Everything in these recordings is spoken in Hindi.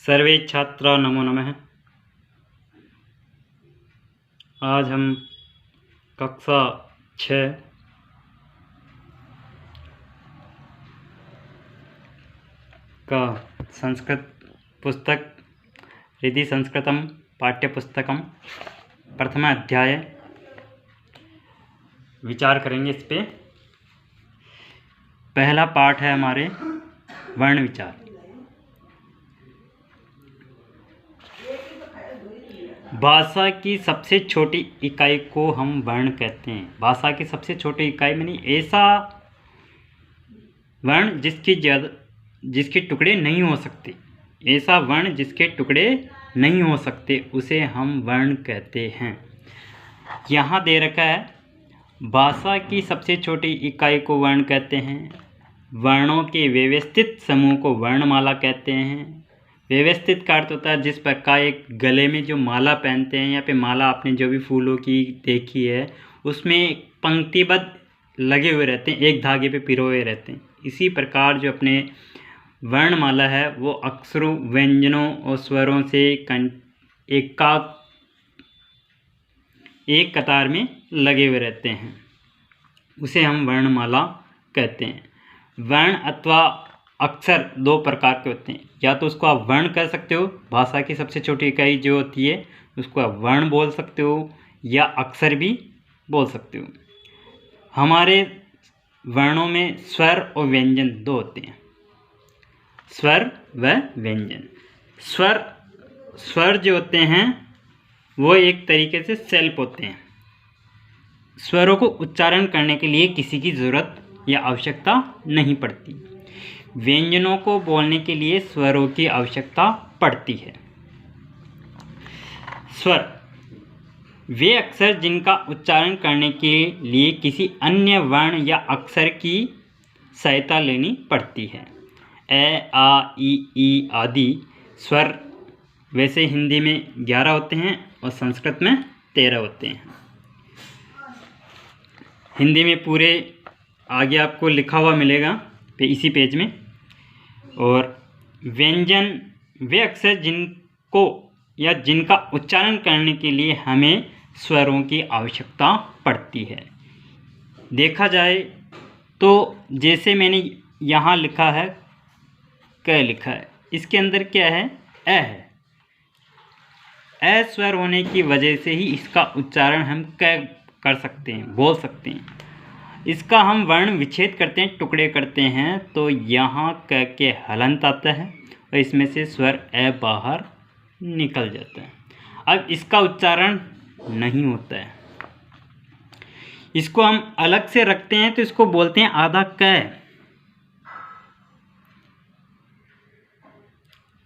सर्वे छात्रा नमो नमः। आज हम कक्षा 6 का संस्कृत पुस्तक हृदि संस्कृतम पाठ्यपुस्तकम प्रथम अध्याय विचार करेंगे। इस पे पहला पाठ है हमारे वर्ण विचार। भाषा की सबसे छोटी इकाई को हम वर्ण कहते हैं। भाषा की सबसे छोटी इकाई मानी ऐसा वर्ण जिसके टुकड़े नहीं हो सकते। ऐसा वर्ण जिसके टुकड़े नहीं हो सकते उसे हम वर्ण कहते हैं। यहाँ दे रखा है भाषा की सबसे छोटी इकाई को वर्ण कहते हैं। वर्णों के व्यवस्थित समूह को वर्णमाला कहते हैं। व्यवस्थित का अर्थ होता है जिस प्रकार एक गले में जो माला पहनते हैं या पे माला आपने जो भी फूलों की देखी है उसमें पंक्तिबद्ध लगे हुए रहते हैं, एक धागे पे पिरोए रहते हैं। इसी प्रकार जो अपने वर्णमाला है वो अक्षरों, व्यंजनों और स्वरों से एक कतार में लगे हुए रहते हैं, उसे हम वर्णमाला कहते हैं। वर्ण अथवा अक्षर दो प्रकार के होते हैं। या तो उसको आप वर्ण कह सकते हो, भाषा की सबसे छोटी इकाई जो होती है उसको आप वर्ण बोल सकते हो या अक्षर भी बोल सकते हो। हमारे वर्णों में स्वर और व्यंजन दो होते हैं, स्वर व व्यंजन। स्वर जो होते हैं वो एक तरीके से सेल्फ होते हैं। स्वरों को उच्चारण करने के लिए किसी की ज़रूरत या आवश्यकता नहीं पड़ती। व्यंजनों को बोलने के लिए स्वरों की आवश्यकता पड़ती है। स्वर वे अक्षर जिनका उच्चारण करने के लिए किसी अन्य वर्ण या अक्षर की सहायता लेनी पड़ती है। ए, आ, ई आदि स्वर वैसे हिंदी में 11 होते हैं और संस्कृत में 13 होते हैं। हिंदी में पूरे आगे आपको लिखा हुआ मिलेगा इसी पेज में। और व्यंजन वे अक्षर जिनको या जिनका उच्चारण करने के लिए हमें स्वरों की आवश्यकता पड़ती है। देखा जाए तो जैसे मैंने यहाँ लिखा है क लिखा है, इसके अंदर क्या है? ए है। ए स्वर होने की वजह से ही इसका उच्चारण हम क कर सकते हैं, बोल सकते हैं। इसका हम वर्ण विच्छेद करते हैं, टुकड़े करते हैं तो यहाँ क के हलंत आता है और इसमें से स्वर ए बाहर निकल जाता है। अब इसका उच्चारण नहीं होता है। इसको हम अलग से रखते हैं तो इसको बोलते हैं आधा क।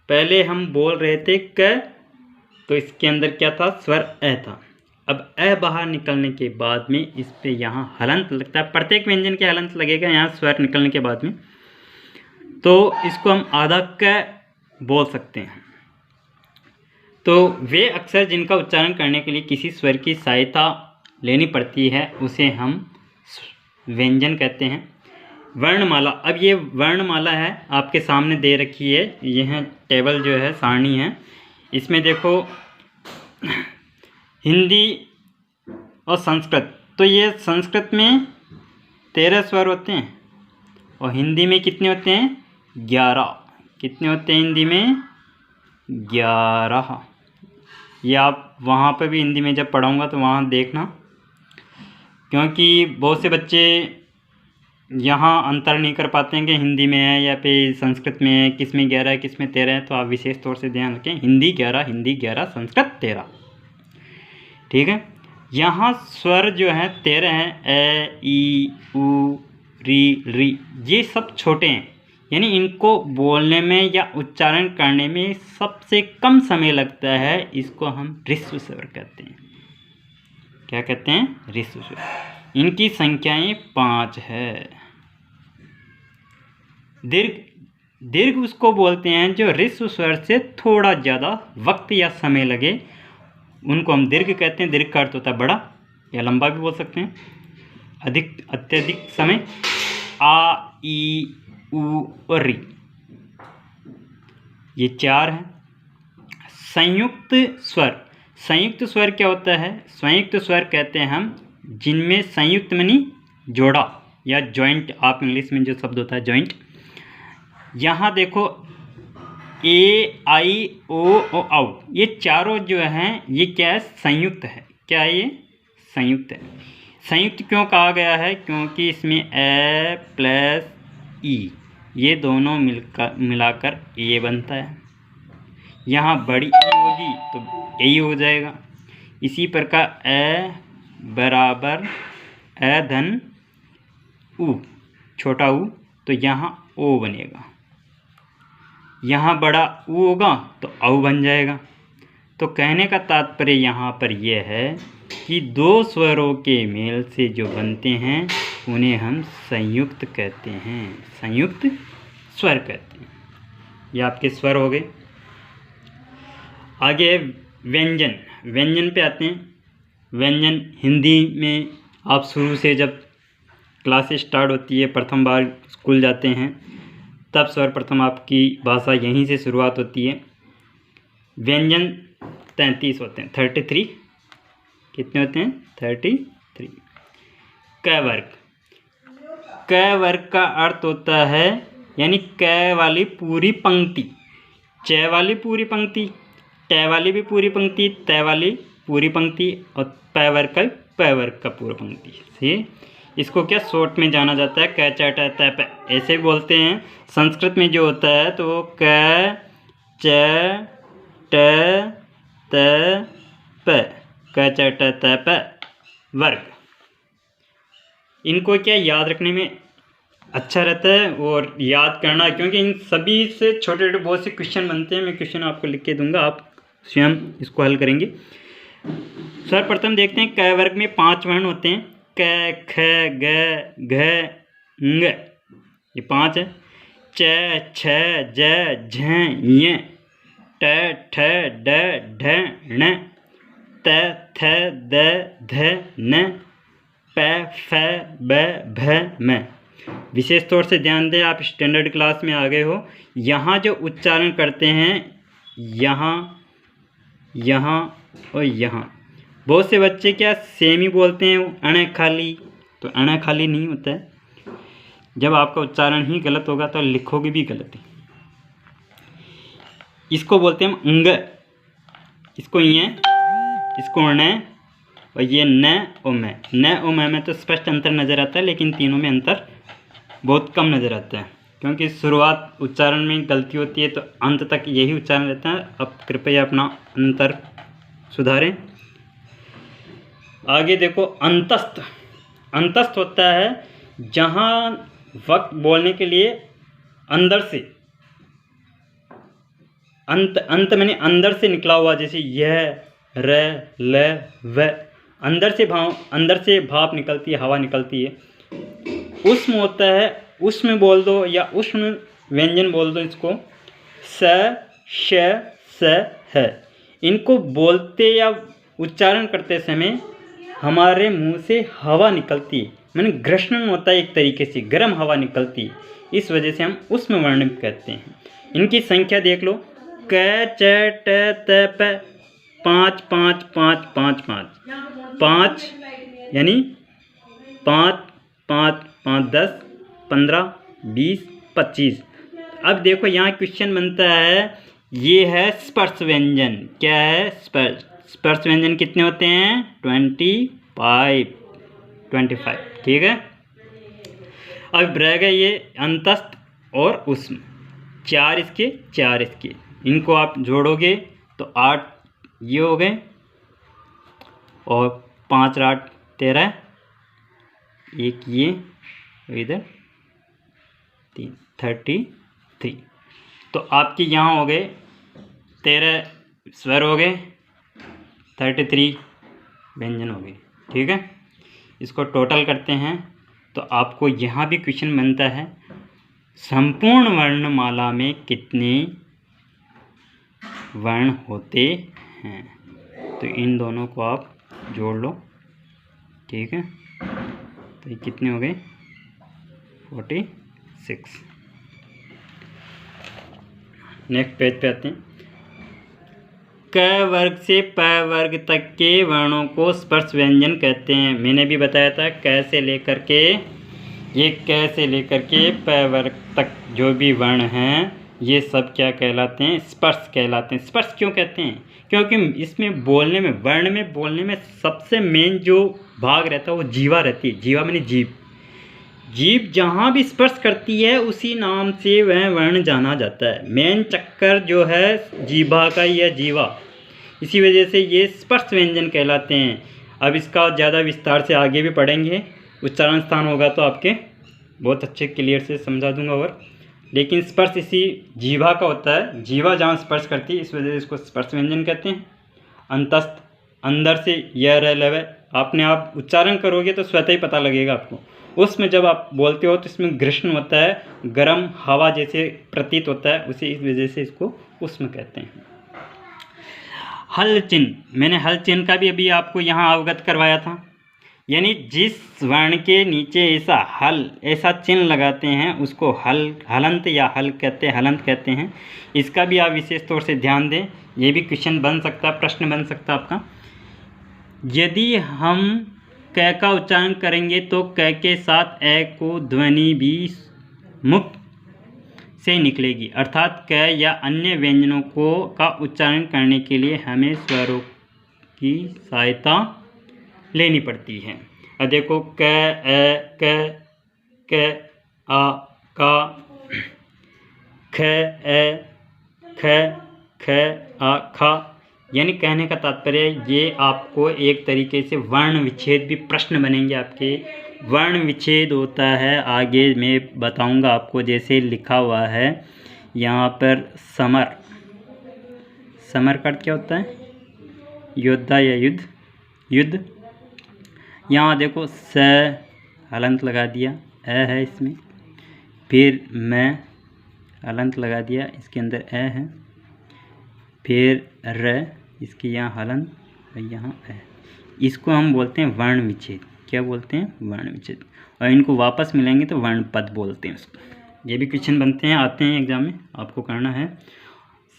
पहले हम बोल रहे थे क तो इसके अंदर क्या था? स्वर ए था। अब ए बाहर निकलने के बाद में इस पे यहाँ हलंत लगता है। प्रत्येक व्यंजन के हलंत लगेगा यहाँ स्वर निकलने के बाद में, तो इसको हम आधा क बोल सकते हैं। तो वे अक्षर जिनका उच्चारण करने के लिए किसी स्वर की सहायता लेनी पड़ती है उसे हम व्यंजन कहते हैं। वर्णमाला, अब ये वर्णमाला है आपके सामने दे रखी है। यह टेबल जो है, सारणी है, इसमें देखो हिंदी और संस्कृत। तो ये संस्कृत में 13 स्वर होते हैं और हिंदी में कितने होते हैं? 11। कितने होते हैं हिंदी में? 11। ये आप वहाँ पे भी हिंदी में जब पढ़ाऊँगा तो वहाँ देखना, क्योंकि बहुत से बच्चे यहाँ अंतर नहीं कर पाते हैं कि हिंदी में है या फिर संस्कृत में है, किस में 11 है किस में 13 है। तो आप विशेष तौर से ध्यान रखें, हिंदी 11, संस्कृत 13। ठीक है। यहाँ स्वर जो है 13 हैं। ए, ई, उ, री, ये सब छोटे हैं, यानी इनको बोलने में या उच्चारण करने में सबसे कम समय लगता है। इसको हम ह्रस्व स्वर कहते हैं। क्या कहते हैं? ह्रस्व स्वर। इनकी संख्याएं 5 है। दीर्घ उसको बोलते हैं जो ह्रस्व स्वर से थोड़ा ज़्यादा वक्त या समय लगे, उनको हम दीर्घ कहते हैं। दीर्घ का अर्थ होता है बड़ा या लंबा भी बोल सकते हैं। अत्यधिक समय। आ, ई, उ और री, ये 4 हैं। संयुक्त स्वर। संयुक्त स्वर क्या होता है? संयुक्त स्वर कहते हैं हम जिनमें संयुक्त मानी जोड़ा या जॉइंट, आप इंग्लिश में जो शब्द होता है जॉइंट। यहाँ देखो ए आई ओ औ, ये चारों जो हैं ये क्या है? संयुक्त है। क्या है ये? संयुक्त है। संयुक्त क्यों कहा गया है? क्योंकि इसमें ए प्लस ई ये दोनों मिलाकर ए बनता है। यहाँ बड़ी ई होगी तो ए हो जाएगा। इसी प्रकार ए बराबर ए धन उ छोटा ऊ, तो यहाँ ओ बनेगा। यहाँ बड़ा ऊ होगा तो औ बन जाएगा। तो कहने का तात्पर्य यहाँ पर यह है कि दो स्वरों के मेल से जो बनते हैं उन्हें हम संयुक्त कहते हैं, संयुक्त स्वर कहते हैं। ये आपके स्वर हो गए। आगे व्यंजन। व्यंजन पे आते हैं। व्यंजन हिंदी में आप शुरू से जब क्लासेस स्टार्ट होती है, प्रथम बार स्कूल जाते हैं, तब सर्वप्रथम आपकी भाषा यहीं से शुरुआत होती है। व्यंजन 33 होते हैं, 33। कितने होते हैं? 33। क वर्ग। क वर्ग का अर्थ होता है यानी क वाली पूरी पंक्ति, च वाली पूरी पंक्ति, ट वाली भी पूरी पंक्ति, त वाली पूरी पंक्ति और प वर्ग का पूरा पंक्ति। सही। इसको क्या शॉर्ट में जाना जाता है क च ट त प, ऐसे बोलते हैं। संस्कृत में जो होता है तो वो क च ट त प, क च ट त प वर्ग। इनको क्या याद रखने में अच्छा रहता है और याद करना, क्योंकि इन सभी से छोटे छोटे बहुत से क्वेश्चन बनते हैं। मैं क्वेश्चन आपको लिख के दूंगा, आप स्वयं इसको हल करेंगे। सर्वप्रथम देखते हैं क वर्ग में 5 वर्ण होते हैं। क ख ग घ ng, ये 5 है। च छ ज झ ञ, ट ठ ड ढ ण, त थ द ध न, प फ ब भ म। विशेष तौर से ध्यान दें, आप स्टैंडर्ड क्लास में आ गए हो। यहाँ जो उच्चारण करते हैं, यहाँ यहाँ और यहाँ, बहुत से बच्चे क्या सेम ही बोलते हैं, अण खाली। तो अण खाली नहीं होता है। जब आपका उच्चारण ही गलत होगा तो लिखोगे भी गलत ही। इसको बोलते हैं हम अंग, इसको ये, इसको न, और ये न और मैं। न और मैं में तो स्पष्ट अंतर नज़र आता है, लेकिन तीनों में अंतर बहुत कम नज़र आता है, क्योंकि शुरुआत उच्चारण में गलती होती है तो अंत तक यही उच्चारण रहता है। अब कृपया अपना अंतर सुधारें। आगे देखो अंतस्थ। अंतस्थ होता है जहाँ वक्त बोलने के लिए अंदर से, अंत मैंने अंदर से निकला हुआ, जैसे यह, र, ल, व, अंदर से भाप निकलती है, हवा निकलती है। उष्म होता है, उष्म बोल दो या उष्म व्यंजन बोल दो इसको। स, श, स, है। इनको बोलते या उच्चारण करते समय हमारे मुंह से हवा निकलती है, मैंने घर्षण होता है, एक तरीके से गर्म हवा निकलती है। इस वजह से हम उष्म वर्ण कहते हैं। इनकी संख्या देख लो, क च ट त प, 5 5 5 5 5 5, यानी 5 5 5 10 15 20 25। अब देखो यहाँ क्वेश्चन बनता है, ये है स्पर्श व्यंजन। क्या है? स्पर्श व्यंजन कितने होते हैं? 25। ठीक है। अब रह गए ये अंतस्थ और उष्म, 4 इसके 4 इसके। इनको आप जोड़ोगे तो 8 ये हो गए, और 5 8 13, एक ये, इधर 3, 33। तो आपके यहाँ हो गए 13 स्वर हो गए, 33 व्यंजन हो गए। ठीक है। इसको टोटल करते हैं तो आपको यहाँ भी क्वेश्चन बनता है, संपूर्ण वर्णमाला में कितने वर्ण होते हैं? तो इन दोनों को आप जोड़ लो। ठीक है। तो ये कितने हो गए? 46। नेक्स्ट पेज पे आते हैं। क वर्ग से प वर्ग तक के वर्णों को स्पर्श व्यंजन कहते हैं। मैंने भी बताया था क से लेकर के प वर्ग तक जो भी वर्ण हैं ये सब क्या कहलाते हैं? स्पर्श कहलाते हैं। स्पर्श क्यों कहते हैं? क्योंकि इसमें बोलने में, वर्ण में बोलने में सबसे मेन जो भाग रहता है वो जीवा रहती है। जीवा माने जीभ। जीभ जहाँ भी स्पर्श करती है उसी नाम से वह वर्ण जाना जाता है। मेन चक्कर जो है जीभा का ही है, जीवा। इसी वजह से ये स्पर्श व्यंजन कहलाते हैं। अब इसका ज़्यादा विस्तार से आगे भी पढ़ेंगे, उच्चारण स्थान होगा तो आपके बहुत अच्छे क्लियर से समझा दूंगा। और लेकिन स्पर्श इसी जीवा का होता है। जीवा जहाँ स्पर्श करती है इस वजह से इसको स्पर्श व्यंजन कहते हैं। अंतस्थ, अंदर से य र ल व, आपने आप उच्चारण करोगे तो स्वतः ही पता लगेगा आपको। उसमें जब आप बोलते हो तो इसमें ग्रीष्म होता है, गर्म हवा जैसे प्रतीत होता है, उसी इस वजह से इसको उष्म कहते हैं। हल चिन्ह, मैंने हल चिन्ह का भी अभी आपको यहाँ अवगत करवाया था। यानी जिस वर्ण के नीचे ऐसा चिन्ह लगाते हैं उसको हलंत या हलंत कहते हैं। इसका भी आप विशेष तौर से ध्यान दें, ये भी क्वेश्चन बन सकता है, प्रश्न बन सकता है आपका। यदि हम क का उच्चारण करेंगे तो क के साथ ए को ध्वनि भी मुख से निकलेगी, अर्थात क या अन्य व्यंजनों का उच्चारण करने के लिए हमें स्वरों की सहायता लेनी पड़ती है। अब देखो क, ए, क, आ, का, ख, ए, ख, ख, आ, खा। यानी कहने का तात्पर्य ये आपको एक तरीके से वर्ण विच्छेद भी प्रश्न बनेंगे आपके। वर्ण विच्छेद होता है, आगे मैं बताऊंगा आपको। जैसे लिखा हुआ है यहाँ पर समर, समर का क्या होता है? योद्धा या युद्ध। यहाँ देखो स हलंत लगा दिया, ए है इसमें, फिर मैं हलंत लगा दिया, इसके अंदर ए है, फिर र, इसके यहाँ हलंत और यहाँ ए। इसको हम बोलते हैं वर्ण विच्छेद। क्या बोलते हैं? वर्ण विच्छेद। और इनको वापस मिलेंगे तो वर्ण पद बोलते हैं उसको। ये भी क्वेश्चन बनते हैं, आते हैं एग्जाम में, आपको करना है,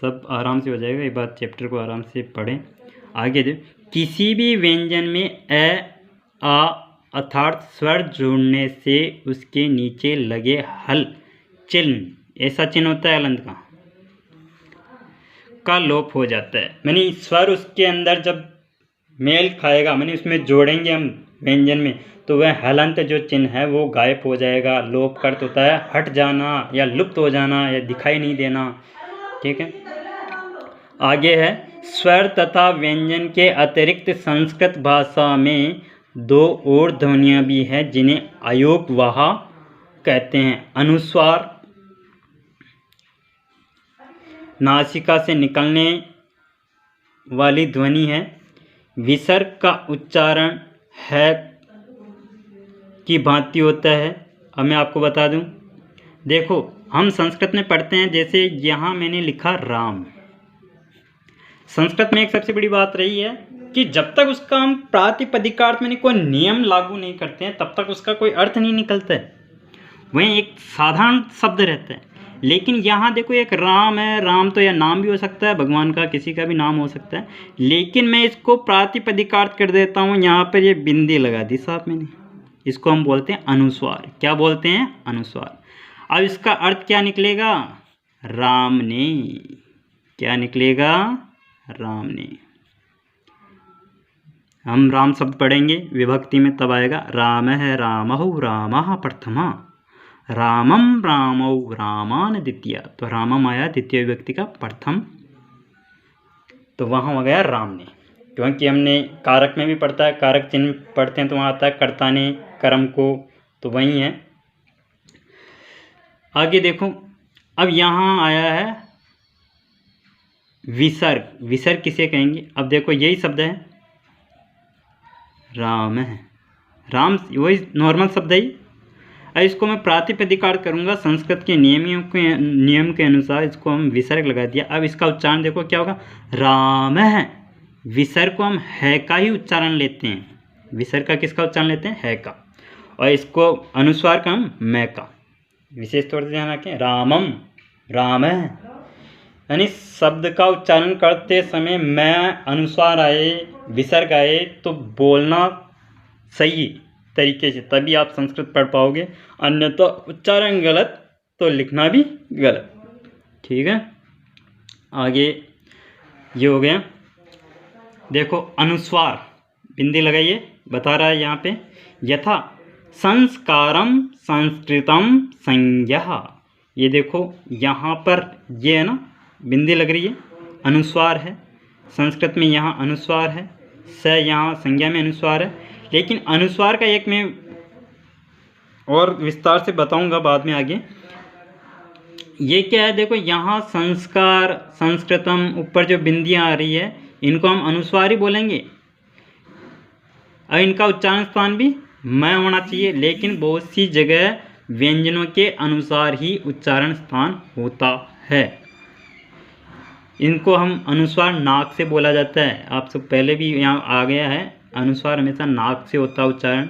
सब आराम से हो जाएगा। एक बार चैप्टर को आराम से पढ़ें। आगे दे, किसी भी व्यंजन में ए, आ अर्थात स्वर जोड़ने से उसके नीचे लगे हल चिन्ह, ऐसा चिन्ह होता है हलंत का लोप हो जाता है। यानी स्वर उसके अंदर जब मेल खाएगा, मानी उसमें जोड़ेंगे हम व्यंजन में, तो वह हलंत जो चिन्ह है वो गायब हो जाएगा। लोप का अर्थ होता है हट जाना या लुप्त हो जाना या दिखाई नहीं देना। ठीक है, आगे है स्वर तथा व्यंजन के अतिरिक्त संस्कृत भाषा में दो और ध्वनियाँ भी हैं जिन्हें अयोगवाह कहते हैं। अनुस्वार नासिका से निकलने वाली ध्वनि है। विसर्ग का उच्चारण है की भांति होता है। अब मैं आपको बता दूं, देखो हम संस्कृत में पढ़ते हैं, जैसे यहाँ मैंने लिखा राम। संस्कृत में एक सबसे बड़ी बात रही है कि जब तक उसका हम प्रातिपदिकार्थ में कोई नियम लागू नहीं करते हैं तब तक उसका कोई अर्थ नहीं निकलता है, वहीं एक साधारण शब्द रहता है। लेकिन यहाँ देखो एक राम है, राम तो यह नाम भी हो सकता है, भगवान का किसी का भी नाम हो सकता है, लेकिन मैं इसको प्रातिपदिकार्थ कर देता हूँ। यहाँ पर ये बिंदी लगा दी साहब मैंने, इसको हम बोलते हैं अनुस्वार। क्या बोलते हैं? अनुस्वार। अब इसका अर्थ क्या निकलेगा? राम ने। क्या निकलेगा? राम ने। हम राम शब्द पढ़ेंगे विभक्ति में तब आएगा, राम है रामहु रामः प्रथमा, रामम रामौ रामान द्वितीय। तो रामम आया द्वितीय विभक्ति का प्रथम, तो वहाँ हो गया राम ने। क्योंकि हमने कारक में भी पढ़ता है, कारक चिन्ह पढ़ते हैं तो वहाँ आता है कर्ता ने, कर्म को, तो वही है। आगे देखो, अब यहाँ आया है विसर्ग। विसर्ग किसे कहेंगे? अब देखो यही शब्द है राम है, राम वही नॉर्मल शब्द है। अब इसको मैं प्रातिपदिकार्थ करूँगा संस्कृत के नियम के अनुसार, इसको हम विसर्ग लगा दिया। अब इसका उच्चारण देखो क्या होगा, राम है। विसर्ग को हम है का ही उच्चारण लेते हैं। विसर्ग का किसका उच्चारण लेते हैं? है का। और इसको अनुस्वार का हम मैं का। विशेष तौर से ध्यान रखें, रामम राम है, यानी शब्द का उच्चारण करते समय मैं अनुस्वार आए, विसर्ग आए तो बोलना सही तरीके से, तभी आप संस्कृत पढ़ पाओगे, अन्यथा उच्चारण गलत तो लिखना भी गलत। ठीक है, आगे ये हो गया। देखो अनुस्वार, बिंदी लगाइए, बता रहा है यहाँ पे, यथा संस्कारम संस्कृतम संज्ञा। ये देखो यहाँ पर ये है ना, बिंदी लग रही है, अनुस्वार है, संस्कृत में यहाँ अनुस्वार है, स यहाँ संज्ञा में अनुस्वार है। लेकिन अनुस्वार का एक मैं और विस्तार से बताऊंगा बाद में आगे। ये क्या है, देखो यहाँ संस्कार संस्कृतम, ऊपर जो बिंदियाँ आ रही है इनको हम अनुस्वार ही बोलेंगे, और इनका उच्चारण स्थान भी मैं होना चाहिए। लेकिन बहुत सी जगह व्यंजनों के अनुसार ही उच्चारण स्थान होता है, इनको हम अनुस्वार नाक से बोला जाता है। आप सब पहले भी यहाँ आ गया है, अनुस्वार हमेशा नाक से होता है उच्चारण,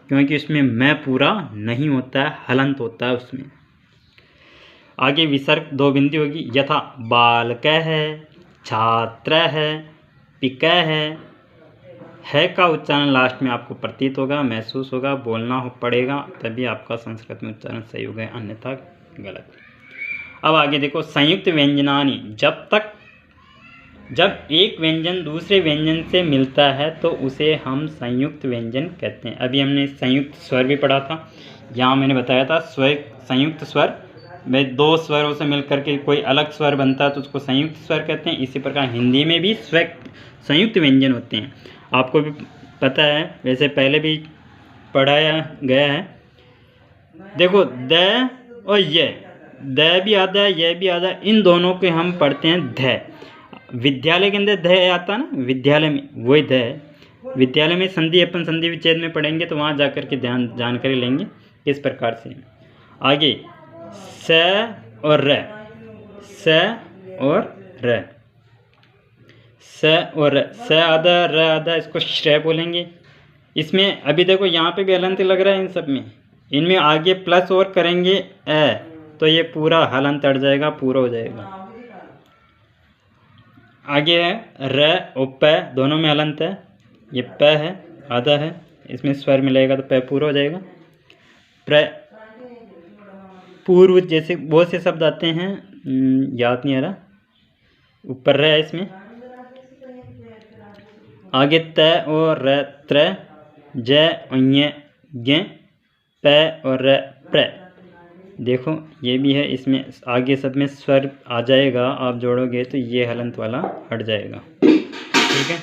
क्योंकि उसमें मैं पूरा नहीं होता है, हलंत होता है उसमें। आगे विसर्ग दो बिंदी होगी, यथा बालक है, छात्र है, पिक है का उच्चारण लास्ट में आपको प्रतीत होगा, महसूस होगा, बोलना पड़ेगा, तभी आपका संस्कृत में उच्चारण सही होगा, अन्यथा गलत। अब आगे देखो संयुक्त व्यंजनानि, जब एक व्यंजन दूसरे व्यंजन से मिलता है तो उसे हम संयुक्त व्यंजन कहते हैं। अभी हमने संयुक्त स्वर भी पढ़ा था, यहाँ मैंने बताया था संयुक्त स्वर में दो स्वरों से मिलकर के कोई अलग स्वर बनता है तो उसको संयुक्त स्वर कहते हैं। इसी प्रकार हिंदी में भी संयुक्त व्यंजन होते हैं, आपको भी पता है, वैसे पहले भी पढ़ाया गया है। देखो द और ये, द भी आता है, यह भी आता है, इन दोनों के हम पढ़ते हैं ध। विद्यालय के अंदर ध आता है ना, विद्यालय में वही ध है। विद्यालय में संधि अपन संधि विच्छेद में पढ़ेंगे तो वहाँ जाकर के जानकारी लेंगे इस प्रकार से। आगे स और र, स और र, स और स आधा र आधा, इसको श्रेय बोलेंगे। इसमें अभी देखो यहाँ पे भी हलंत लग रहा है इन सब में, इनमें आगे प्लस और करेंगे ए तो ये पूरा हलंत अट जाएगा, पूरा हो जाएगा। आगे है र और प, दोनों में हलंत है, ये प है आधा है, इसमें स्वर मिलेगा तो प पूरा हो जाएगा। पूर्व जैसे बहुत से शब्द आते हैं, याद नहीं आ रहा, ऊपर रह है इसमें। आगे त और र त्र, ज और य, प और र प्र। देखो ये भी है, इसमें आगे सब में स्वर आ जाएगा, आप जोड़ोगे तो ये हलंत वाला हट जाएगा। ठीक है,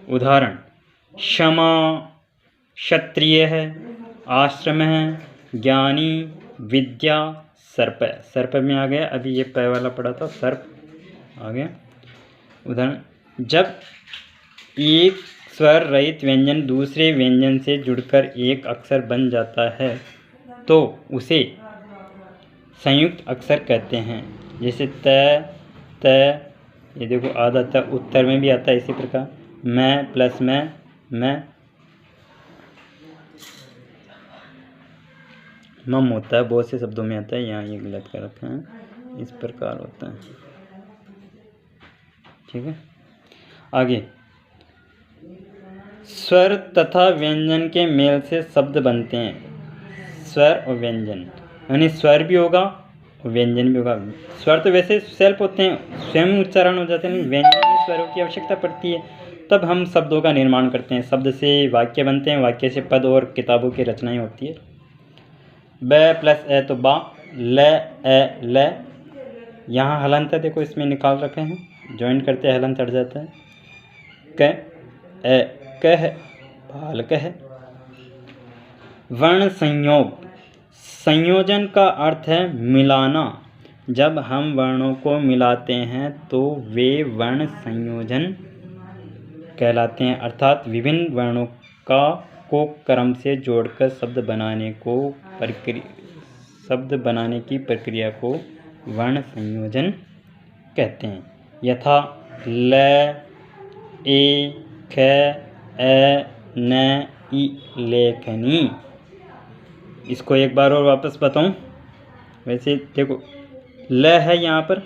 उदाहरण क्षमा, क्षत्रिय है, आश्रम है, ज्ञानी, विद्या, सर्प। सर्प में आ गया, अभी ये पै वाला पड़ा था, सर्प आ गया। उदाहरण, जब एक स्वर रहित व्यंजन दूसरे व्यंजन से जुड़कर एक अक्षर बन जाता है तो उसे संयुक्त अक्षर कहते हैं। जैसे त, ये देखो आधा त उत्तर में भी आता है, इसी प्रकार मैं प्लस मैं मम होता है, बहुत से शब्दों में आता है, यहाँ ये गलत कर रखा है, इस प्रकार होता है। ठीक है, आगे स्वर तथा व्यंजन के मेल से शब्द बनते हैं। स्वर और व्यंजन, यानी स्वर भी होगा और व्यंजन भी होगा। स्वर तो वैसे सेल्फ होते हैं, स्वयं उच्चारण हो जाते हैं, व्यंजन में स्वरों की आवश्यकता पड़ती है, तब हम शब्दों का निर्माण करते हैं। शब्द से वाक्य बनते हैं, वाक्य से पद और किताबों की रचनाएं होती है। ब प्लस ए तो बा, ल ए ल, यहाँ हलंत है, देखो इसमें निकाल रखे हैं, ज्वाइंट करते हैं हलंत हट जाता है। क ए कह, बालक है। वर्ण संयोग, संयोजन का अर्थ है मिलाना। जब हम वर्णों को मिलाते हैं तो वे वर्ण संयोजन कहलाते हैं, अर्थात विभिन्न वर्णों को क्रम से जोड़कर शब्द बनाने की प्रक्रिया को वर्ण संयोजन कहते हैं। यथा ल, ए, ख, ए, न, ई, लेखनी। इसको एक बार और वापस बताऊं, वैसे देखो ल है यहाँ पर,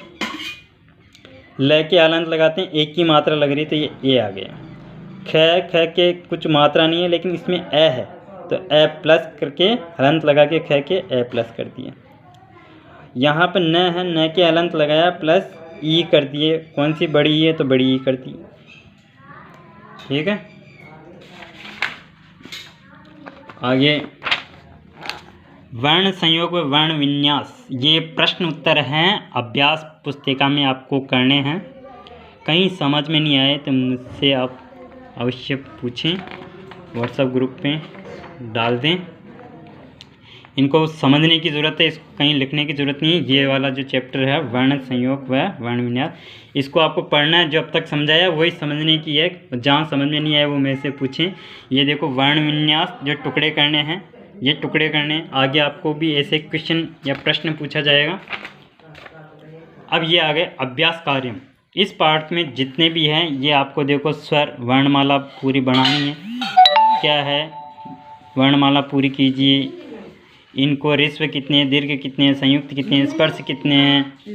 ल के हलंत लगाते हैं, एक की मात्रा लग रही है तो ये ए आ गया। ख के कुछ मात्रा नहीं है लेकिन इसमें ए है तो ए प्लस करके हलंत लगा के ख के ए प्लस कर दिए। यहाँ पर न है, न के हलंत लगाया प्लस ई कर दिए। कौन सी बड़ी है तो बड़ी ई कर दी। ठीक है, आगे वर्ण संयोग व वर्ण विन्यास, ये प्रश्न उत्तर हैं, अभ्यास पुस्तिका में आपको करने हैं। कहीं समझ में नहीं आए तो मुझसे आप अवश्य पूछें, व्हाट्सएप ग्रुप पे डाल दें। इनको समझने की ज़रूरत है, इसको कहीं लिखने की ज़रूरत नहीं है। ये वाला जो चैप्टर है वर्ण संयोग व वर्ण विन्यास, इसको आपको पढ़ना है। जो अब तक समझाया वही समझने की है, जहाँ समझ में नहीं आया वो मेरे से पूछें। ये देखो वर्ण विन्यास, जो टुकड़े करने हैं ये टुकड़े करने, आगे आपको भी ऐसे क्वेश्चन या प्रश्न पूछा जाएगा। अब ये आ गए अभ्यास कार्य। इस पार्ट में जितने भी हैं ये आपको देखो स्वर वर्णमाला पूरी बनानी है। क्या है, वर्णमाला पूरी कीजिए। इनको ऋस्व कितने हैं, दीर्घ कितने हैं, संयुक्त कितने हैं, स्पर्श कितने हैं,